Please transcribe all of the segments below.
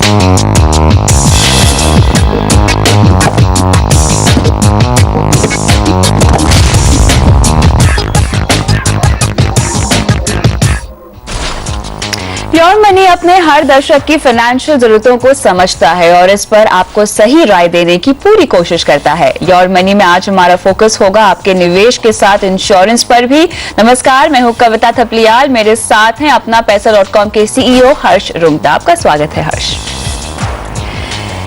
Your money अपने हर दर्शक की फाइनेंशियल जरूरतों को समझता है और इस पर आपको सही राय देने की पूरी कोशिश करता है। योर मनी में आज हमारा फोकस होगा आपके निवेश के साथ इंश्योरेंस पर भी। नमस्कार, मैं हूं कविता थपलियाल, मेरे साथ हैं अपना पैसा.com के सीईओ हर्ष रुंगटा। आपका स्वागत है हर्ष।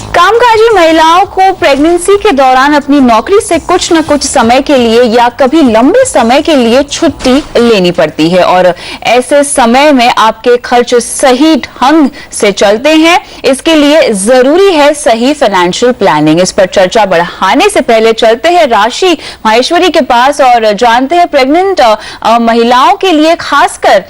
कामकाजी महिलाओं को प्रेगनेंसी के दौरान अपनी नौकरी से कुछ न कुछ समय के लिए या कभी लंबे समय के लिए छुट्टी लेनी पड़ती है और ऐसे समय में आपके खर्च सही ढंग से चलते हैं। इसके लिए जरूरी है सही फाइनेंशियल प्लानिंग। इस पर चर्चा बढ़ाने से पहले चलते हैं राशि माहेश्वरी के पास और जानते हैं प्रेग्नेंट महिलाओं के लिए खासकर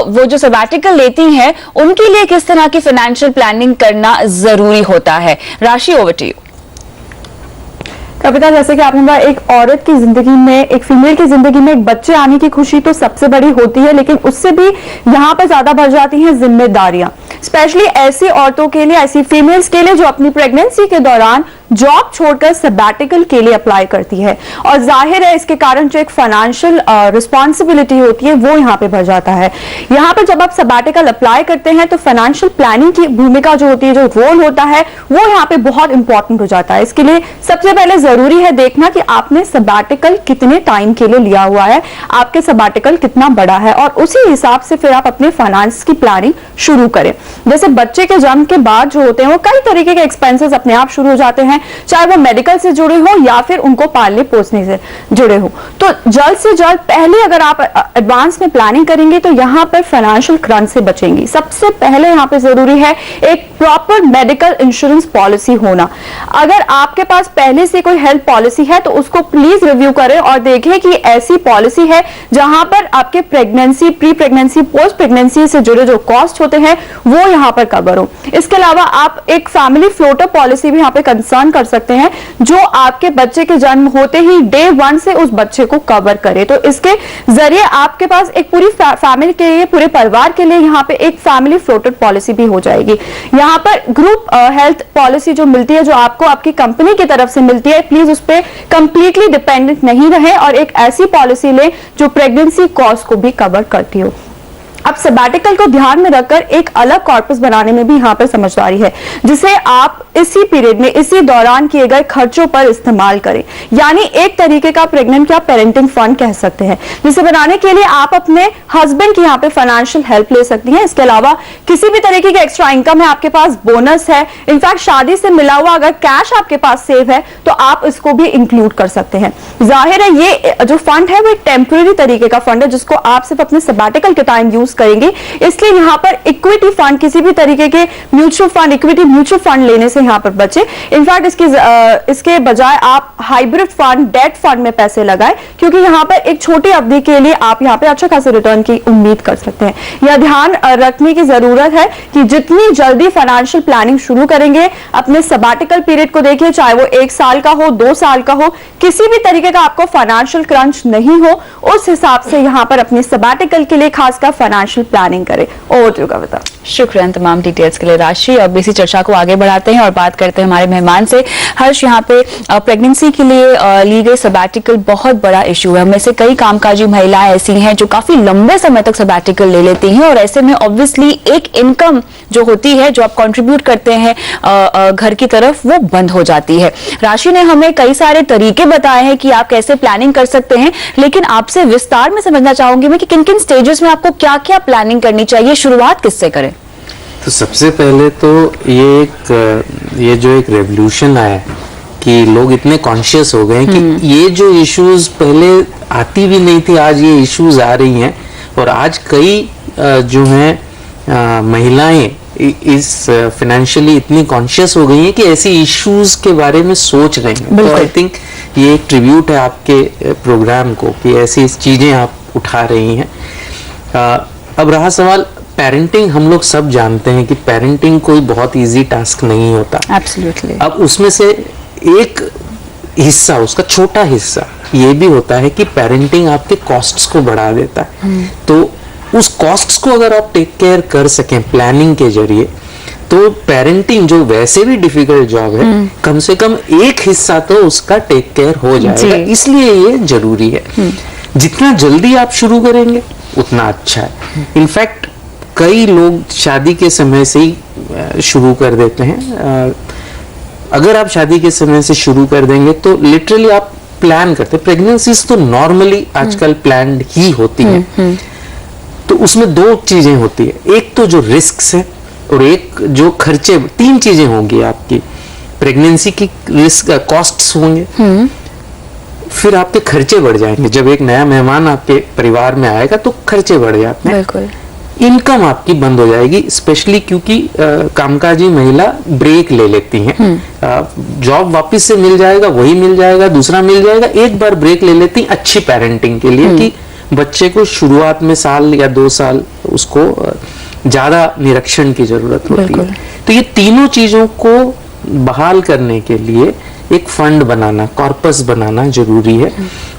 वो जो सबैटिकल लेती हैं उनके लिए किस तरह की फाइनेंशियल प्लानिंग करना जरूरी होता है। राशि, ओवर टू यू। कविता, जैसे कि आपने कहा, एक औरत की जिंदगी में, एक फीमेल की जिंदगी में एक बच्चे आने की खुशी तो सबसे बड़ी होती है, लेकिन उससे भी यहाँ पर ज्यादा बढ़ जाती हैं जिम्मेदारियां। स्पेशली ऐसी औरतों के लिए, ऐसी फीमेल्स के लिए जो अपनी प्रेगनेंसी के दौरान जॉब छोड़कर सबैटिकल के लिए अप्लाई करती है और जाहिर है इसके कारण जो एक फाइनेंशियल रिस्पॉन्सिबिलिटी होती है वो यहाँ पे बढ़ जाता है। यहाँ पे जब आप सबैटिकल अप्लाई करते हैं तो फाइनेंशियल प्लानिंग की भूमिका जो होती है, जो रोल होता है, वो यहाँ पे बहुत इंपॉर्टेंट हो जाता है। इसके लिए सबसे पहले जरूरी है देखना कि आपने सबैटिकल कितने टाइम के लिए लिया हुआ है, आपके सबैटिकल कितना बड़ा है और उसी हिसाब से फिर आप अपने फाइनेंस की प्लानिंग शुरू करें। जैसे बच्चे के जन्म के बाद जो होते हैं वो कई तरीके के एक्सपेंसेस अपने आप शुरू हो जाते हैं, चाहे वो मेडिकल से जुड़े हो या फिर उनको पालने पोसने से जुड़े हो। तो जल्द से जल्द पहले अगर आप एडवांस में प्लानिंग करेंगे तो यहाँ पर फाइनेंशियल क्रंच से बचेंगी। सबसे पहले यहाँ पे जरूरी है एक प्रॉपर मेडिकल इंश्योरेंस पॉलिसी होना। अगर आपके पास पहले से कोई हेल्थ पॉलिसी है तो उसको प्लीज रिव्यू करें और देखें कि ऐसी पॉलिसी है जहां पर आपके pregnancy, pre pregnancy, post pregnancy से जुड़े जो कॉस्ट होते हैं वो यहाँ पर कवर हो। इसके अलावा आप एक फैमिली फ्लोटर पॉलिसी भी यहाँ पे कंसर्न कर सकते हैं जो आपके बच्चे के जन्म होते ही डे 1 से उस बच्चे को कवर करे। तो इसके जरिए आपके पास एक पूरी फैमिली के लिए, पूरे परिवार के लिए यहाँ पे एक फैमिली फ्लोटर पॉलिसी भी हो जाएगी। यहाँ पर ग्रुप हेल्थ पॉलिसी जो मिलती है, जो आपको आपकी कंपनी की तरफ से मिलती है, प्लीज उस पर कंप्लीटली डिपेंडेंट नहीं रहे और एक ऐसी पॉलिसी ले जो प्रेगनेंसी कॉस्ट को भी कवर करती हो। अब सबैटिकल को ध्यान में रखकर एक अलग कॉर्पस बनाने में भी यहाँ पर समझदारी है, जिसे आप इसी पीरियड में, इसी दौरान किए गए खर्चों पर इस्तेमाल करें। यानी एक तरीके का प्रेग्नेंट या पेरेंटिंग फंड कह सकते हैं, जिसे बनाने के लिए आप अपने हस्बैंड की यहाँ पे फाइनेंशियल हेल्प ले सकती हैं। इसके अलावा किसी भी तरीके का एक्स्ट्रा इनकम है आपके पास, बोनस है, इनफैक्ट शादी से मिला हुआ अगर कैश आपके पास सेव है तो आप इसको भी इंक्लूड कर सकते हैं। जाहिर है ये जो फंड है वो एक टेम्पररी तरीके का फंड है जिसको आप सिर्फ अपने सबैटिकल के टाइम यूज करेंगे। इसलिए यहाँ पर इक्विटी फंड, किसी भी तरीके के mutual fund, equity mutual fund लेने से यहाँ पर बचे। इनफैक्ट इसके बजाय आप हाइब्रिड फंड, डेट फंड में पैसे लगाएं, क्योंकि यहाँ पर एक छोटी अवधि के लिए आप यहाँ पे अच्छा खासा रिटर्न की उम्मीद कर सकते हैं। यह ध्यान रखने की जरूरत है कि जितनी जल्दी फाइनेंशियल प्लानिंग शुरू करेंगे, अपने सबैटिकल पीरियड को देखिए, चाहे वो 1 साल का हो, 2 साल का हो, किसी भी तरीके का आपको फाइनेंशियल क्रंच नहीं हो, उस हिसाब से यहाँ पर अपने सबैटिकल के लिए खासकर फाइनेंशियल प्लानिंग करें। ओवर टू कविता। शुक्रिया तमाम डिटेल्स के लिए राशि। अब इसी चर्चा को आगे बढ़ाते हैं और बात करते हैं हमारे मेहमान से। हर्ष, यहाँ पे प्रेगनेंसी के लिए ली गई सबैटिकल बहुत बड़ा इशू है। हमें से कई कामकाजी महिलाएं ऐसी हैं जो काफी लंबे समय तक सबैटिकल ले लेती हैं और ऐसे में ऑब्वियसली एक इनकम जो होती है, जो आप कंट्रीब्यूट करते हैं घर की तरफ, वो बंद हो जाती है। राशि ने हमें कई सारे तरीके बताए हैं कि आप कैसे प्लानिंग कर सकते हैं, लेकिन आपसे विस्तार में समझना चाहूंगी मैं कि किन किन स्टेजेस में आपको क्या क्या प्लानिंग करनी चाहिए, शुरुआत किससे करें? तो सबसे पहले तो ये जो एक रेवोल्यूशन आया है कि लोग इतने कॉन्शियस हो गए हैं कि ये जो इश्यूज पहले आती भी नहीं थी, आज ये इश्यूज आ रही हैं और आज कई जो हैं महिलाएं इस फाइनेंशियली इतनी कॉन्शियस हो गई हैं कि ऐसी इश्यूज के बारे में सोच रहे हैं। तो आई थिंक ये एक ट्रिब्यूट है आपके प्रोग्राम को कि ऐसी चीजें आप उठा रही हैं। अब रहा सवाल पेरेंटिंग, हम लोग सब जानते हैं कि पेरेंटिंग कोई बहुत इजी टास्क नहीं होता। एब्सोल्युटली। अब उसमें से एक हिस्सा, उसका छोटा हिस्सा ये भी होता है कि पेरेंटिंग आपके कॉस्ट्स को बढ़ा देता है। तो उस कॉस्ट्स को अगर आप टेक केयर कर सकें प्लानिंग के जरिए तो पेरेंटिंग जो वैसे भी डिफिकल्ट जॉब है, कम से कम एक हिस्सा तो उसका टेक केयर हो जाएगा, इसलिए ये जरूरी है। जितना जल्दी आप शुरू करेंगे उतना अच्छा है। इनफैक्ट कई लोग शादी के समय से ही शुरू कर देते हैं। अगर आप शादी के समय से शुरू कर देंगे तो लिटरली आप प्लान करते हैं। प्रेगनेंसीज तो नॉर्मली आजकल प्लान्ड ही होती है। तो उसमें दो चीजें होती है, एक तो जो रिस्क है और एक जो खर्चे। तीन चीजें होंगी आपकी। प्रेगनेंसी की रिस्क कॉस्ट्स होंगे, फिर आपके खर्चे बढ़ जाएंगे। जब एक नया मेहमान आपके परिवार में आएगा तो खर्चे बढ़ जाते हैं। बिल्कुल। इनकम आपकी बंद हो जाएगी, स्पेशली क्योंकि कामकाजी महिला ब्रेक ले लेती हैं। जॉब वापस से मिल जाएगा, वही मिल जाएगा, दूसरा मिल जाएगा, एक बार ब्रेक ले लेती अच्छी पेरेंटिंग के लिए कि बच्चे को शुरुआत में साल या 2 साल उसको ज्यादा निरीक्षण की जरूरत होती है। तो ये तीनों चीजों को बहाल करने के लिए एक फंड बनाना, कॉर्पस बनाना जरूरी है।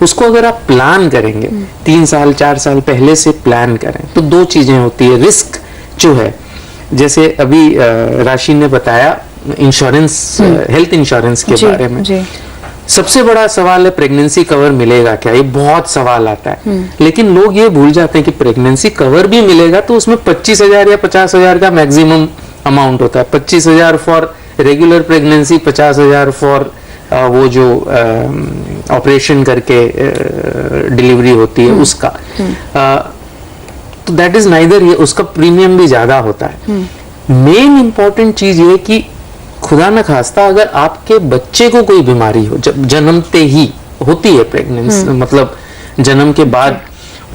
उसको अगर आप प्लान करेंगे 3 साल 4 साल पहले से प्लान करें तो दो चीजें होती है। रिस्क जो है, जैसे अभी राशि ने बताया इंश्योरेंस, हेल्थ इंश्योरेंस के बारे में। सबसे बड़ा सवाल है प्रेगनेंसी कवर मिलेगा क्या? ये बहुत सवाल आता है। लेकिन लोग ये भूल जाते हैं कि प्रेगनेंसी कवर भी मिलेगा तो उसमें 25,000 या 50,000 का मैक्सिमम अमाउंट होता है। 25,000 फॉर रेगुलर प्रेगनेंसी, 50,000 फॉर वो जो ऑपरेशन करके डिलीवरी होती है उसका। तो दैट इज नाइदर, ये उसका प्रीमियम भी ज्यादा होता है। मेन इंपॉर्टेंट चीज ये कि खुदा न खास्ता अगर आपके बच्चे को कोई बीमारी हो, जब जन्मते ही होती है प्रेगनेंसी, मतलब जन्म के बाद,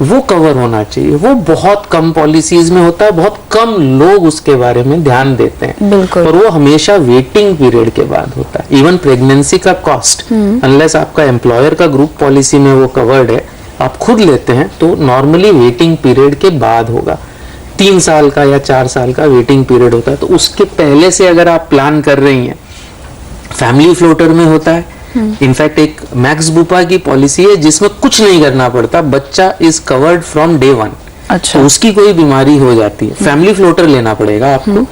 वो कवर होना चाहिए। वो बहुत कम पॉलिसीज में होता है, बहुत कम लोग उसके बारे में ध्यान देते हैं, और वो हमेशा वेटिंग पीरियड के बाद होता है। इवन प्रेगनेंसी का कॉस्ट, अनलेस आपका एम्प्लॉयर का ग्रुप पॉलिसी में वो कवर्ड है, आप खुद लेते हैं तो नॉर्मली वेटिंग पीरियड के बाद होगा। 3 साल का या 4 साल का वेटिंग पीरियड होता है। तो उसके पहले से अगर आप प्लान कर रही हैं, फैमिली फ्लोटर में होता है। इनफैक्ट एक मैक्स बुपा की पॉलिसी है जिसमें कुछ नहीं करना पड़ता, बच्चा इज कवर्ड फ्रॉम डे 1। अच्छा। तो उसकी कोई बीमारी हो जाती है, फैमिली फ्लोटर लेना पड़ेगा आपको।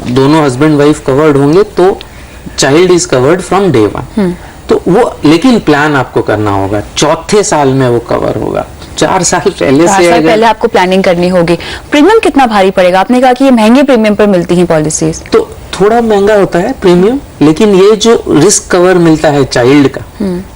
दोनों हस्बैंड वाइफ कवर्ड होंगे तो child is covered from day 1। तो वो, लेकिन प्लान आपको करना होगा, 4थे साल में वो कवर होगा। 4 साल पहले से अगर पहले आपको प्लानिंग करनी होगी। प्रीमियम कितना भारी पड़ेगा? आपने कहा कि ये महंगे प्रीमियम पर मिलती हैं पॉलिसीज, तो थोड़ा महंगा होता है प्रीमियम, लेकिन ये जो रिस्क कवर मिलता है चाइल्ड का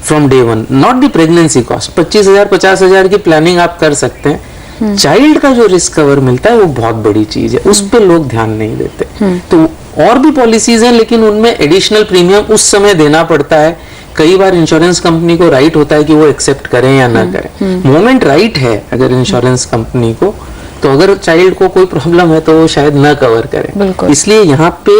from day 1, not the pregnancy cost. 25,000 50,000 की प्लानिंग आप कर सकते हैं। चाइल्ड का जो रिस्क कवर मिलता है वो बहुत बड़ी चीज है, उस पर लोग ध्यान नहीं देते। तो और भी पॉलिसीज हैं, लेकिन उनमें एडिशनल प्रीमियम उस समय देना पड़ता है। कई बार इंश्योरेंस कंपनी को राइट होता है कि वो एक्सेप्ट करें या ना करें। मोमेंट राइट है अगर इंश्योरेंस कंपनी को, तो अगर चाइल्ड को कोई प्रॉब्लम है तो वो शायद ना कवर करें। इसलिए यहाँ पे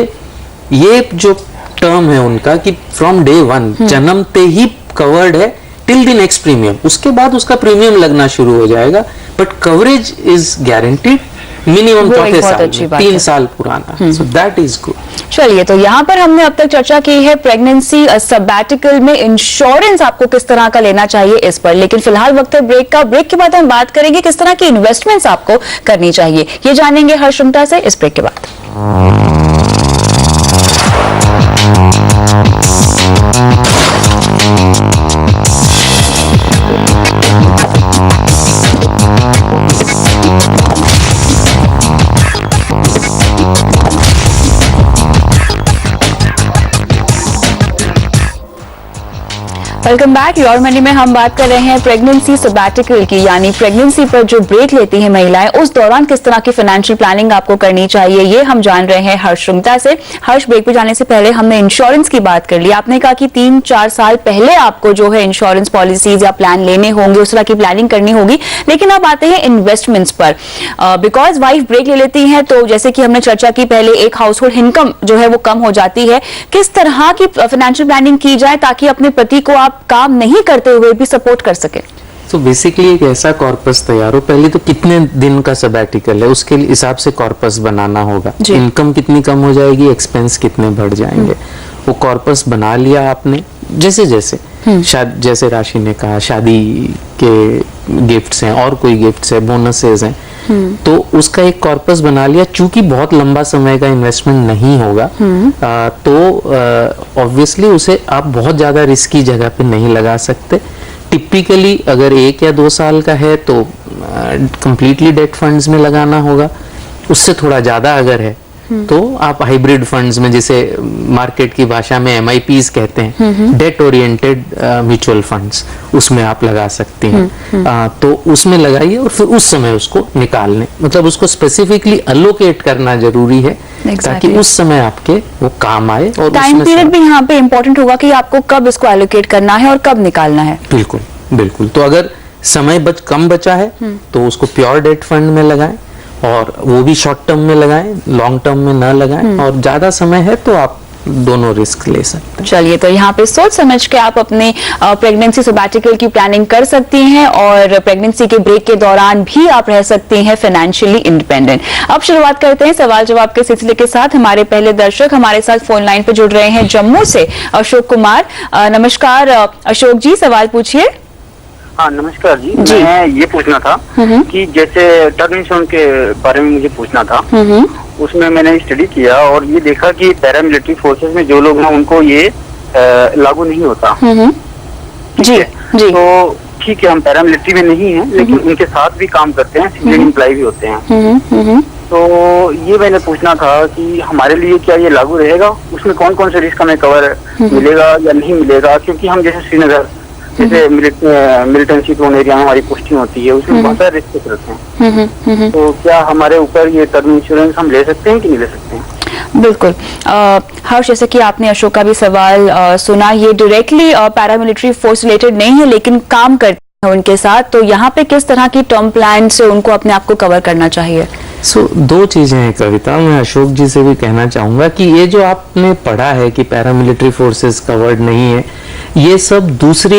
ये जो टर्म है उनका कि फ्रॉम डे 1, जन्मते ही कवर्ड है टिल द नेक्स्ट प्रीमियम। उसके बाद उसका प्रीमियम लगना शुरू हो जाएगा, but coverage is guaranteed minimum 4थे साल, 3 साल पुराना। So that is good. चलिए, तो यहाँ पर हमने अब तक चर्चा की है प्रेगनेंसी सबैटिकल में इंश्योरेंस आपको किस तरह का लेना चाहिए इस पर। लेकिन फिलहाल वक्त है ब्रेक का। ब्रेक के बाद हम बात करेंगे किस तरह की इन्वेस्टमेंट्स आपको करनी चाहिए, ये जानेंगे हर्ष रुंगटा से इस ब्रेक के बाद। Welcome back. योर मनी में हम बात कर रहे हैं प्रेगनेंसी सबैटिकल की, यानी प्रेगनेंसी पर जो ब्रेक लेती हैं महिलाएं, उस दौरान किस तरह की फाइनेंशियल प्लानिंग आपको करनी चाहिए, ये हम जान रहे हैं हर्ष रुंगटा से। हर्ष, ब्रेक पे जाने से पहले हमने इंश्योरेंस की बात कर ली। आपने कहा कि 3-4 साल पहले आपको जो है इंश्योरेंस पॉलिसीज या प्लान लेने होंगे, उस तरह की प्लानिंग करनी होगी। लेकिन अब आते हैं इन्वेस्टमेंट्स पर। बिकॉज वाइफ ब्रेक ले लेती है तो जैसे कि हमने चर्चा की पहले, एक हाउस होल्ड इनकम जो है वो कम हो जाती है। किस तरह की फाइनेंशियल प्लानिंग की जाए ताकि अपने पति को आप काम नहीं करते हुए भी सपोर्ट कर सके? तो बेसिकली एक ऐसा कॉर्पस तैयार हो, पहले तो कितने दिन का सबैटिकल है उसके हिसाब से कॉर्पस बनाना होगा। इनकम कितनी कम हो जाएगी, एक्सपेंस कितने बढ़ जाएंगे, वो कॉर्पस बना लिया आपने। जैसे जैसे जैसे राशि ने कहा, शादी के गिफ्ट्स हैं और कोई गिफ्ट्स है, बोनसेस हैं, तो उसका एक कॉर्पस बना लिया। चूंकि बहुत लंबा समय का इन्वेस्टमेंट नहीं होगा, तो ऑब्वियसली उसे आप बहुत ज्यादा रिस्की जगह पे नहीं लगा सकते। टिपिकली अगर 1 या 2 साल का है तो कंप्लीटली डेट फंड्स में लगाना होगा। उससे थोड़ा ज्यादा अगर है तो आप हाइब्रिड फंड्स में, जिसे मार्केट की भाषा में MIPs कहते हैं, डेट ओरिएंटेड म्यूचुअल फंड्स, उसमें आप लगा सकती हैं। तो उसमें लगाइए और फिर उस समय उसको निकाल लें। मतलब उसको स्पेसिफिकली अलोकेट करना जरूरी है, ताकि उस समय आपके वो काम आए। और टाइम पीरियड भी यहाँ पे इम्पोर्टेंट होगा कि आपको कब इसको एलोकेट करना है और कब निकालना है। बिल्कुल बिल्कुल। तो अगर समय कम बचा है तो उसको प्योर डेट फंड में लगाएं, और वो भी शॉर्ट टर्म में लगाएं, लॉन्ग टर्म में ना लगाएं। और ज्यादा समय है तो आप दोनों रिस्क ले सकते हैं। चलिए, तो यहाँ पे सोच समझ के आप अपने प्रेगनेंसी सबैटिकल की प्लानिंग कर सकती हैं, और प्रेगनेंसी के ब्रेक के दौरान भी आप रह सकती हैं फाइनेंशियली इंडिपेंडेंट। अब शुरुआत करते हैं सवाल जवाब के सिलसिले के साथ। हमारे पहले दर्शक हमारे साथ फोन लाइन पे जुड़ रहे हैं जम्मू से, अशोक कुमार। नमस्कार अशोक जी, सवाल पूछिए। हाँ नमस्कार जी, मैं ये पूछना था कि जैसे टर्म इंश्योरेंस के बारे में मुझे पूछना था। उसमें मैंने स्टडी किया और ये देखा कि पैरामिलिट्री फोर्सेस में जो लोग हैं उनको ये लागू नहीं होता। जी जी। तो ठीक है, हम पैरामिलिट्री में नहीं हैं, लेकिन उनके साथ भी काम करते हैं, सिविलियन एम्प्लॉय भी होते हैं। तो ये मैंने पूछना था कि हमारे लिए क्या ये लागू रहेगा? उसमें कौन कौन से रिस्क हमें कवर मिलेगा या नहीं मिलेगा? क्योंकि हम जैसे श्रीनगर जैसे मिलिटेंसी जोन एरिया में हमारी पोस्टिंग होती है, उसमें बहुत सारे रिस्क रहते हैं। तो क्या हमारे ऊपर ये टर्म इंश्योरेंस हम ले सकते हैं कि नहीं ले सकते हैं? बिल्कुल। हर्ष, जैसे कि आपने अशोक का भी सवाल सुना, ये डायरेक्टली पैरामिलिट्री फोर्स रिलेटेड नहीं है, लेकिन काम करते हैं उनके साथ। तो यहाँ पे किस तरह की टर्म प्लान से उनको अपने आप को कवर करना चाहिए? दो चीजें हैं कविता। मैं अशोक जी से भी कहना चाहूंगा कि ये जो आपने पढ़ा है कि पैरामिलिट्री फोर्सेस कवर्ड नहीं है, ये सब दूसरे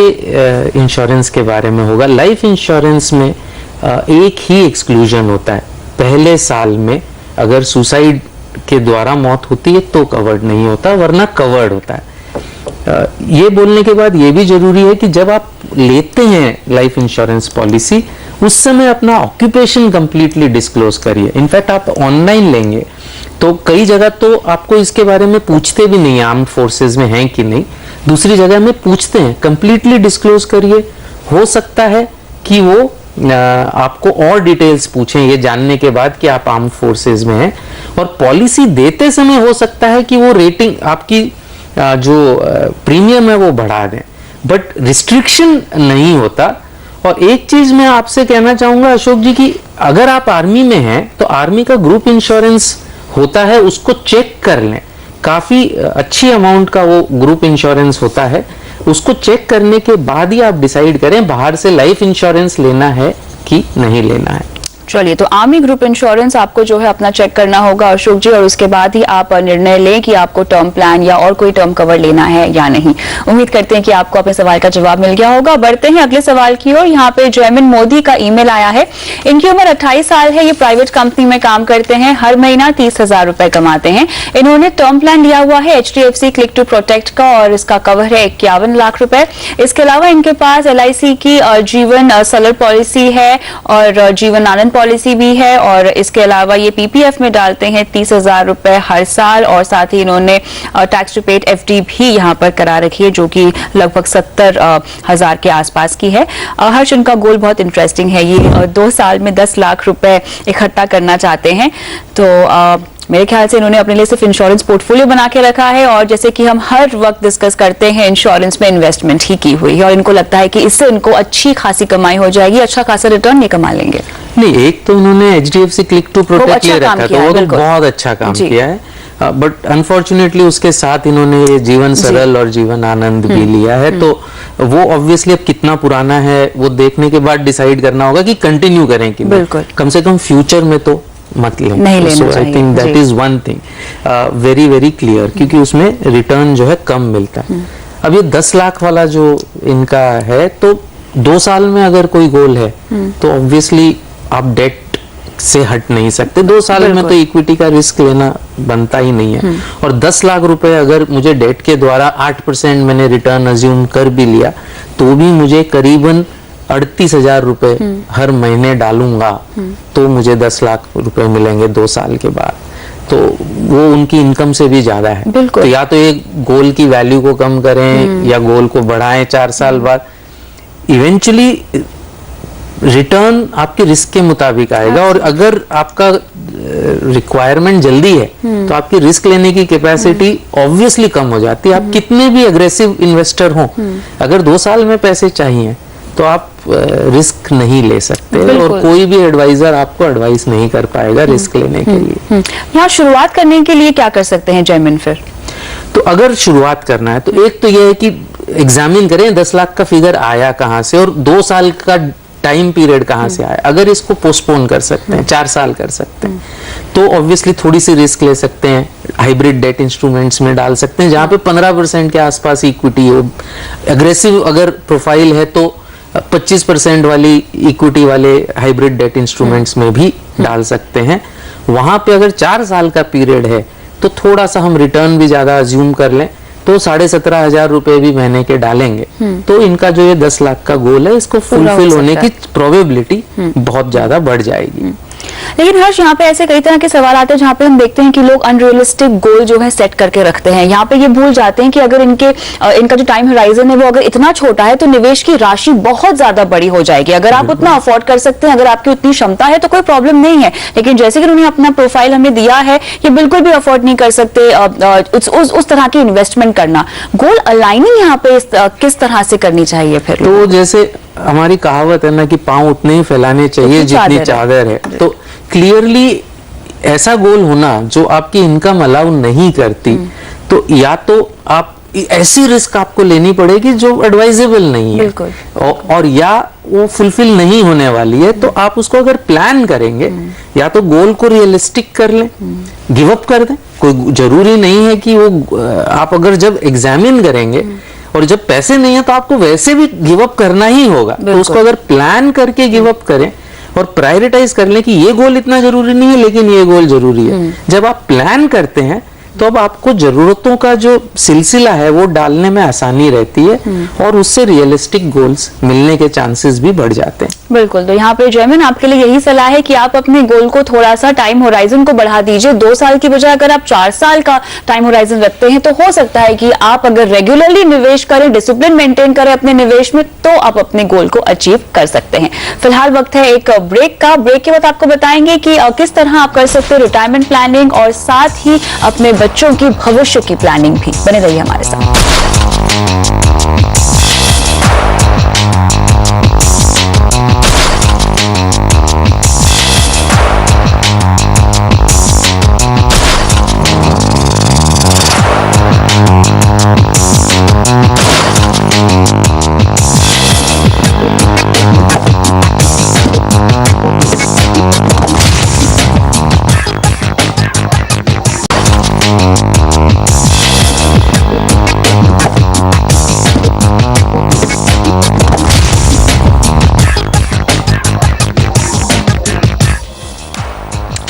इंश्योरेंस के बारे में होगा। लाइफ इंश्योरेंस में एक ही एक्सक्लूजन होता है, पहले साल में अगर सुसाइड के द्वारा मौत होती है तो कवर्ड नहीं होता, वरना कवर्ड होता है। ये बोलने के बाद ये भी जरूरी है कि जब आप लेते हैं लाइफ इंश्योरेंस पॉलिसी, उस समय अपना ऑक्यूपेशन कंप्लीटली डिस्क्लोज करिए। इनफैक्ट आप ऑनलाइन लेंगे तो कई जगह तो आपको इसके बारे में पूछते भी नहीं, आर्म्ड फोर्सेस में हैं कि नहीं, दूसरी जगह में पूछते हैं। कंप्लीटली डिस्क्लोज करिए। हो सकता है कि वो आपको और डिटेल्स पूछें ये जानने के बाद कि आप आर्म्ड फोर्सेस में हैं। और पॉलिसी देते समय हो सकता है कि वो रेटिंग आपकी जो प्रीमियम है वो बढ़ा दें, बट रिस्ट्रिक्शन नहीं होता। और एक चीज मैं आपसे कहना चाहूंगा अशोक जी की अगर आप आर्मी में हैं तो आर्मी का ग्रुप इंश्योरेंस होता है, उसको चेक कर लें। काफी अच्छी अमाउंट का वो ग्रुप इंश्योरेंस होता है, उसको चेक करने के बाद ही आप डिसाइड करें बाहर से लाइफ इंश्योरेंस लेना है कि नहीं लेना है। चलिए, तो आर्मी ग्रुप इंश्योरेंस आपको जो है अपना चेक करना होगा अशोक जी, और उसके बाद ही आप निर्णय लें कि आपको टर्म प्लान या और कोई टर्म कवर लेना है या नहीं। उम्मीद करते हैं कि आपको अपने सवाल का जवाब मिल गया होगा। बढ़ते हैं अगले सवाल की ओर। यहाँ पे जयमिन मोदी का ईमेल आया है। इनकी उम्र 28 साल है, ये प्राइवेट कंपनी में काम करते हैं, हर महीना 30,000 रुपए कमाते हैं। इन्होंने टर्म प्लान लिया हुआ है HDFC क्लिक टू प्रोटेक्ट का, और इसका कवर है 51 लाख रुपए। इसके अलावा इनके पास LIC की जीवन सलर पॉलिसी है और जीवन आनंद पॉलिसी भी है, और इसके अलावा ये PPF में डालते हैं 30,000 रुपए हर साल, और साथ ही इन्होंने टैक्स टू पेड FD भी यहाँ पर करा रखी है, जो कि लगभग 70,000 के आसपास की है। हर्ष, उनका गोल बहुत इंटरेस्टिंग है, ये 2 साल में 10 लाख रुपए इकट्ठा करना चाहते हैं। तो मेरे ख्याल से इन्होंने अपने लिए सिर्फ इंश्योरेंस पोर्टफोलियो बना के रखा है, और जैसे कि हम हर वक्त डिस्कस करते हैं, इंश्योरेंस में इन्वेस्टमेंट ही की हुई है, और इनको लगता है कि इससे इनको अच्छी खासी कमाई हो जाएगी, अच्छा खासा रिटर्न ये कमा लेंगे। नहीं, एक तो उन्होंने HDFC क्लिक टू प्रोटेक्ट ले रखा था, वो तो बहुत अच्छा काम किया है, बट अनफॉर्चुनेटली उसके साथ इन्होंने ये जीवन सरल और जीवन आनंद भी लिया है। तो वो ऑब्वियसली अब कितना पुराना है वो देखने के बाद डिसाइड करना होगा कि कंटिन्यू करें कि नहीं। कम से कम फ्यूचर में तो मत लें। नहीं लेना चाहिए। I think that is one thing very very clear, क्योंकि उसमें रिटर्न जो है कम मिलता है। अब ये 10 लाख वाला जो इनका है, तो 2 साल में अगर कोई गोल है तो ऑब्वियसली आप डेट से हट नहीं सकते। 2 साल में तो इक्विटी का रिस्क लेना बनता ही नहीं है। और 10 लाख रुपए अगर मुझे डेट के द्वारा 8% मैंने रिटर्न अज्यूम कर भी लिया, तो भी मुझे करीबन 38,000 रुपए हर महीने डालूंगा तो मुझे 10 लाख रुपए मिलेंगे 2 साल के बाद, तो वो उनकी इनकम से भी ज्यादा है। बिल्कुल। तो या तो ये गोल की वैल्यू को कम करें या गोल को बढ़ाएं 4 साल बाद, इवेंचुअली रिटर्न आपके रिस्क के मुताबिक आएगा। और अगर आपका रिक्वायरमेंट जल्दी है तो आपकी रिस्क लेने की कैपेसिटी ऑब्वियसली कम हो जाती है। आप कितने भी अग्रेसिव इन्वेस्टर हों, अगर 2 साल में पैसे चाहिए तो आप रिस्क नहीं ले सकते, और कोई भी एडवाइजर आपको एडवाइस नहीं कर पाएगा रिस्क लेने के लिए। यहाँ शुरुआत करने के लिए क्या कर सकते हैं जयमिन फिर? तो अगर शुरुआत करना है तो एक तो यह है कि एग्जामिन करें 10 लाख का फिगर आया कहां से और 2 साल का टाइम पीरियड कहां से आया। अगर इसको पोस्टपोन कर सकते हैं, 4 साल कर सकते हैं, तो ऑब्वियसली थोड़ी सी रिस्क ले सकते हैं, हाइब्रिड डेट इंस्ट्रूमेंट्स में डाल सकते हैं जहां पे 15% के आसपास इक्विटी हो। एग्रेसिव अगर प्रोफाइल है तो 25% वाली इक्विटी वाले हाइब्रिड डेट इंस्ट्रूमेंट्स में भी डाल सकते हैं। वहां पे अगर 4 साल का पीरियड है तो थोड़ा सा हम रिटर्न भी ज्यादा अज्यूम कर लें तो 17,500 रुपए भी महीने के डालेंगे तो इनका जो ये 10 लाख का गोल है इसको फुलफिल होने की प्रोबेबिलिटी बहुत ज्यादा बढ़ जाएगी। लेकिन हर्ष, यहाँ पे ऐसे कई तरह के सवाल आते हैं जहाँ पे हम देखते हैं कि लोग अनरियलिस्टिक गोल जो है सेट करके रखते हैं। यहाँ पे ये भूल जाते हैं कि अगर इनका जो टाइम होराइजन है वो अगर इतना छोटा है तो निवेश की राशि बहुत ज्यादा बड़ी हो जाएगी। अगर आप उतना अफोर्ड कर सकते हैं, अगर आपकी उतनी क्षमता है तो कोई प्रॉब्लम नहीं है, लेकिन जैसे कि उन्होंने अपना प्रोफाइल हमें दिया है, ये बिल्कुल भी अफोर्ड नहीं कर सकते उस तरह की इन्वेस्टमेंट करना। गोल अलाइनिंग यहाँ पे किस तरह से करनी चाहिए फिर? तो जैसे हमारी कहावत है ना कि पांव उतने ही फैलाने चाहिए जितनी चादर है, तो क्लियरली ऐसा गोल होना जो आपकी इनकम अलाउ नहीं करती, तो या तो आप ऐसी रिस्क आपको लेनी पड़ेगी जो एडवाइजेबल नहीं है और या वो फुलफिल नहीं होने वाली है, तो आप उसको अगर प्लान करेंगे या तो गोल को रियलिस्टिक कर लें, गिव अप कर दें। कोई जरूरी नहीं है कि वो आप अगर जब एग्जामिन करेंगे और जब पैसे नहीं है तो आपको वैसे भी गिव अप करना ही होगा, तो उसको अगर प्लान करके गिव अप करें और प्रायोरिटाइज कर लें कि ये गोल इतना जरूरी नहीं है लेकिन ये गोल जरूरी है। जब आप प्लान करते हैं तो अब आपको जरूरतों का जो सिलसिला है वो डालने में आसानी रहती है और उससे रियलिस्टिक गोल्स मिलने के चांसेस भी बढ़ जाते हैं। बिल्कुल। तो यहाँ पे जयमिन आपके लिए यही सलाह है कि आप अपने गोल को थोड़ा सा टाइम होराइजन को बढ़ा दीजिए। 2 साल की बजाय अगर आप 4 साल का टाइम होराइजन रखते हैं तो हो सकता है कि आप अगर रेगुलरली निवेश करें, डिसिप्लिन मेंटेन करें अपने निवेश में, तो आप अपने गोल को अचीव कर सकते हैं। फिलहाल वक्त है एक ब्रेक का। ब्रेक के बाद आपको बताएंगे कि किस तरह आप कर सकते हैं रिटायरमेंट प्लानिंग और साथ ही अपने बच्चों की भविष्य की प्लानिंग भी। बने रहिए हमारे साथ।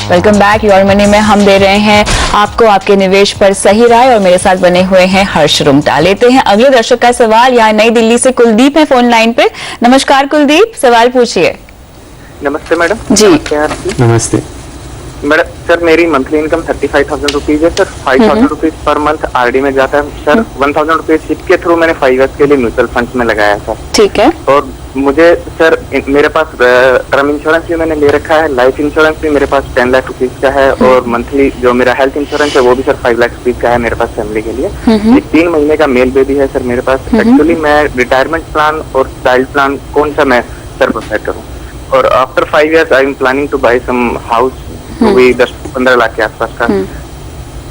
Welcome back. योर मनी में हम दे रहे हैं आपको आपके निवेश पर सही राय और मेरे साथ बने हुए हैं हर्ष रुंगटा। लेते हैं अगले दर्शक का सवाल। यहाँ नई दिल्ली से कुलदीप है फोन लाइन पे। नमस्कार कुलदीप, सवाल पूछिए। नमस्ते मैडम। जी नमस्ते मैडम। सर मेरी मंथली इनकम 35,000 रुपीज है sir. 5,000 rupees per month RD में जाता है सर। 1,000 रुपीज सिप के थ्रू मैंने 5 ईयर्स के लिए म्यूचुअल फंड्स में लगाया सर। ठीक है। और मुझे सर मेरे पास टर्म इंश्योरेंस भी मैंने ले रखा है, लाइफ इंश्योरेंस भी मेरे पास 10 लाख रुपीज का है और मंथली जो मेरा हेल्थ इंश्योरेंस है वो भी सर 5 लाख रुपीज का है मेरे पास फैमिली के लिए। एक 3 महीने का मेल बेबी है सर मेरे पास। एक्चुअली मैं रिटायरमेंट प्लान और चाइल्ड प्लान कौन सा मैं सर प्रोवाइड करूँ? और after 5 years I am planning to buy some house, तो वही 10-15 लाख के आसपास का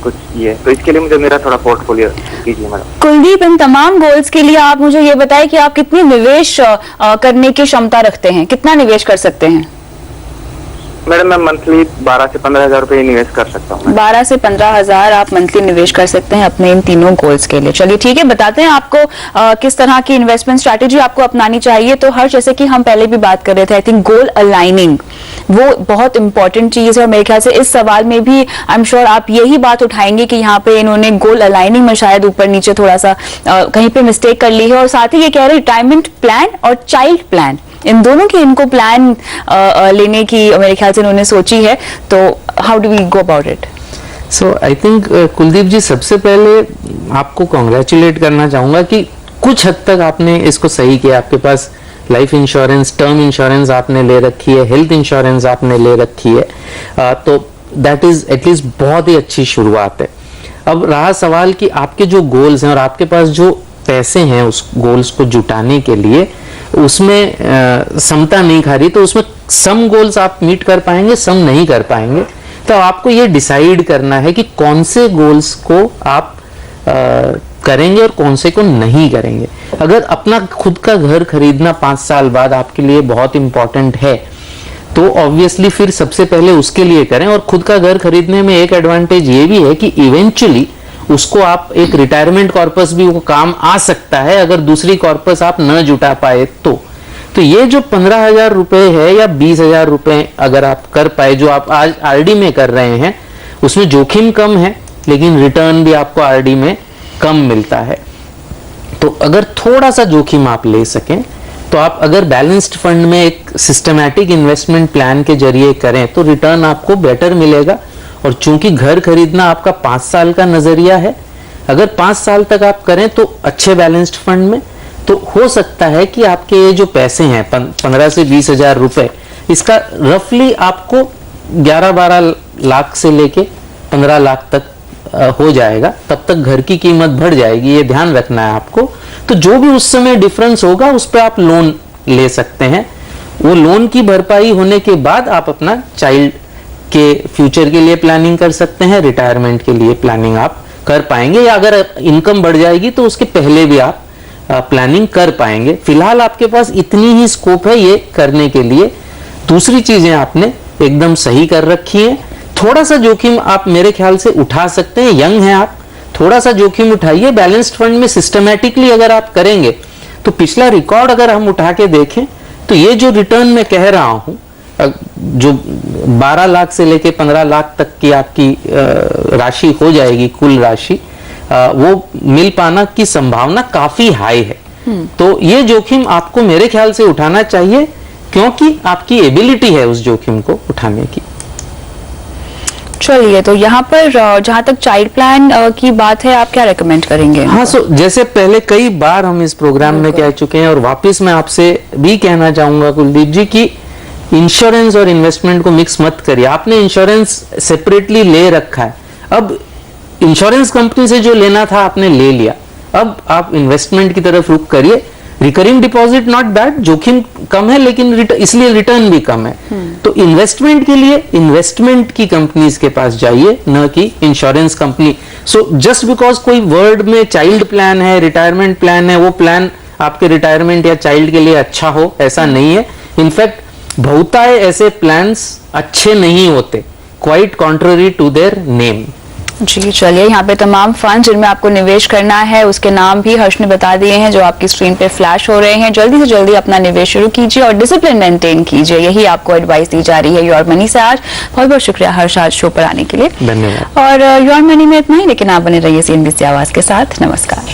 कुछ ये, तो इसके लिए मुझे मेरा थोड़ा पोर्टफोलियो दीजिए मैडम। कुलदीप, इन तमाम गोल्स के लिए आप मुझे ये बताएं कि आप कितनी निवेश करने की क्षमता रखते हैं, कितना निवेश कर सकते हैं? मैडम मैं मंथली 12 से 15,000 रुपए निवेश कर सकता हूँ। 12 से 15,000 आप मंथली निवेश कर सकते हैं अपने इन तीनों गोल्स के लिए। चलिए ठीक है, बताते हैं आपको किस तरह की इन्वेस्टमेंट स्ट्रैटेजी आपको अपनानी चाहिए। तो हर जैसे कि हम पहले भी बात कर रहे थे, आई थिंक गोल अलाइनिंग वो बहुत इंपॉर्टेंट चीज है और मेरे ख्याल से इस सवाल में भी आई एम श्योर आप यही बात उठाएंगे कि यहाँ पे इन्होंने गोल अलाइनिंग में शायद ऊपर नीचे थोड़ा सा कहीं पे मिस्टेक कर ली है। और साथ ही ये कह रहे रिटायरमेंट प्लान और चाइल्ड प्लान इन दोनों की इनको प्लान लेने की मेरे ख्याल से उन्होंने सोची है, तो how do we go about it? So I think Kuldeep ji, सबसे पहले आपको कॉन्ग्रेचुलेट करना चाहूंगा कि कुछ हद तक आपने इसको सही किया। आपके पास लाइफ इंश्योरेंस, टर्म इंश्योरेंस आपने ले रखी है, हेल्थ इंश्योरेंस आपने ले रखी है, तो दैट इज एटलीस्ट बहुत ही अच्छी शुरुआत है। अब रहा सवाल कि आपके जो गोल्स हैं और आपके पास जो पैसे हैं उस गोल्स को जुटाने के लिए, उसमें समता नहीं खा रही, तो उसमें सम गोल्स आप मीट कर पाएंगे, सम नहीं कर पाएंगे। तो आपको ये डिसाइड करना है कि कौन से गोल्स को आप करेंगे और कौन से को नहीं करेंगे। अगर अपना खुद का घर खरीदना 5 साल बाद आपके लिए बहुत इंपॉर्टेंट है, तो ऑब्वियसली फिर सबसे पहले उसके लिए करें। और खुद का घर खरीदने में एक एडवांटेज ये भी है कि इवेंचुअली उसको आप एक रिटायरमेंट कॉर्पस भी वो काम आ सकता है, अगर दूसरी कॉर्पस आप न जुटा पाए तो ये जो 15,000 रुपए है या 20,000 रुपए अगर आप कर पाए, जो आप आज आरडी में कर रहे हैं, उसमें जोखिम कम है लेकिन रिटर्न भी आपको आरडी में कम मिलता है। तो अगर थोड़ा सा जोखिम आप ले सकें, तो आप अगर बैलेंस्ड फंड में एक सिस्टमैटिक इन्वेस्टमेंट प्लान के जरिए करें तो रिटर्न आपको बेटर मिलेगा। और चूंकि घर खरीदना आपका 5 साल का नजरिया है, अगर 5 साल तक आप करें तो अच्छे बैलेंस्ड फंड में, तो हो सकता है कि आपके ये जो पैसे हैं 15 से 20,000 रुपए, इसका रफली आपको 11-12 लाख से लेके 15 लाख तक हो जाएगा। तब तक घर की कीमत बढ़ जाएगी, ये ध्यान रखना है आपको। तो जो भी उस समय डिफरेंस होगा उस पर आप लोन ले सकते हैं। वो लोन की भरपाई होने के बाद आप अपना चाइल्ड के फ्यूचर के लिए प्लानिंग कर सकते हैं, रिटायरमेंट के लिए प्लानिंग आप कर पाएंगे, या अगर इनकम बढ़ जाएगी तो उसके पहले भी आप प्लानिंग कर पाएंगे। फिलहाल आपके पास इतनी ही स्कोप है ये करने के लिए। दूसरी चीजें आपने एकदम सही कर रखी है। थोड़ा सा जोखिम आप मेरे ख्याल से उठा सकते हैं, यंग हैं आप, थोड़ा सा जोखिम उठाइए। बैलेंस्ड फंड में सिस्टमैटिकली अगर आप करेंगे तो पिछला रिकॉर्ड अगर हम उठा के देखें तो ये जो रिटर्न मैं कह रहा हूं, जो 12 लाख से लेके 15 लाख तक की आपकी राशि हो जाएगी, कुल राशि, वो मिल पाना की संभावना काफी हाई है। तो ये जोखिम आपको मेरे ख्याल से उठाना चाहिए, क्योंकि आपकी एबिलिटी है उस जोखिम को उठाने की। चलिए, तो यहाँ पर जहाँ तक चाइल्ड प्लान की बात है, आप क्या रेकमेंड करेंगे? हाँ, जैसे पहले कई बार हम इस प्रोग्राम में कह चुके हैं और वापस मैं आपसे भी कहना चाहूंगा कुलदीप जी कि इंश्योरेंस और इन्वेस्टमेंट को मिक्स मत करिए। आपने इंश्योरेंस सेपरेटली ले रखा है, अब इंश्योरेंस कंपनी से जो लेना था आपने ले लिया, अब आप इन्वेस्टमेंट की तरफ रुख करिए। रिकरिंग डिपॉजिट नॉट बैड, जोखिम कम है लेकिन इसलिए रिटर्न भी कम है। तो इन्वेस्टमेंट के लिए इन्वेस्टमेंट की कंपनीज के पास जाइए, न कि insurance company. So just because कोई वर्ड में चाइल्ड प्लान है, रिटायरमेंट प्लान है, वो प्लान आपके रिटायरमेंट या चाइल्ड के लिए अच्छा हो, ऐसा नहीं है। इनफैक्ट बहुतायत ऐसे प्लान्स अच्छे नहीं होते, quite contrary to their name. जी, चलिए, यहाँ पे तमाम फंड जिनमें आपको निवेश करना है उसके नाम भी हर्ष ने बता दिए हैं, जो आपकी स्क्रीन पे फ्लैश हो रहे हैं। जल्दी से जल्दी अपना निवेश शुरू कीजिए और डिसिप्लिन मेंटेन कीजिए, यही आपको एडवाइस दी जा रही है योर मनी से। आज बहुत बहुत शुक्रिया हर्ष, आज शो पर आने के लिए। धन्यवाद। और योर मनी में इतना ही, लेकिन आप बने रहिए CNBC आवाज के साथ। नमस्कार।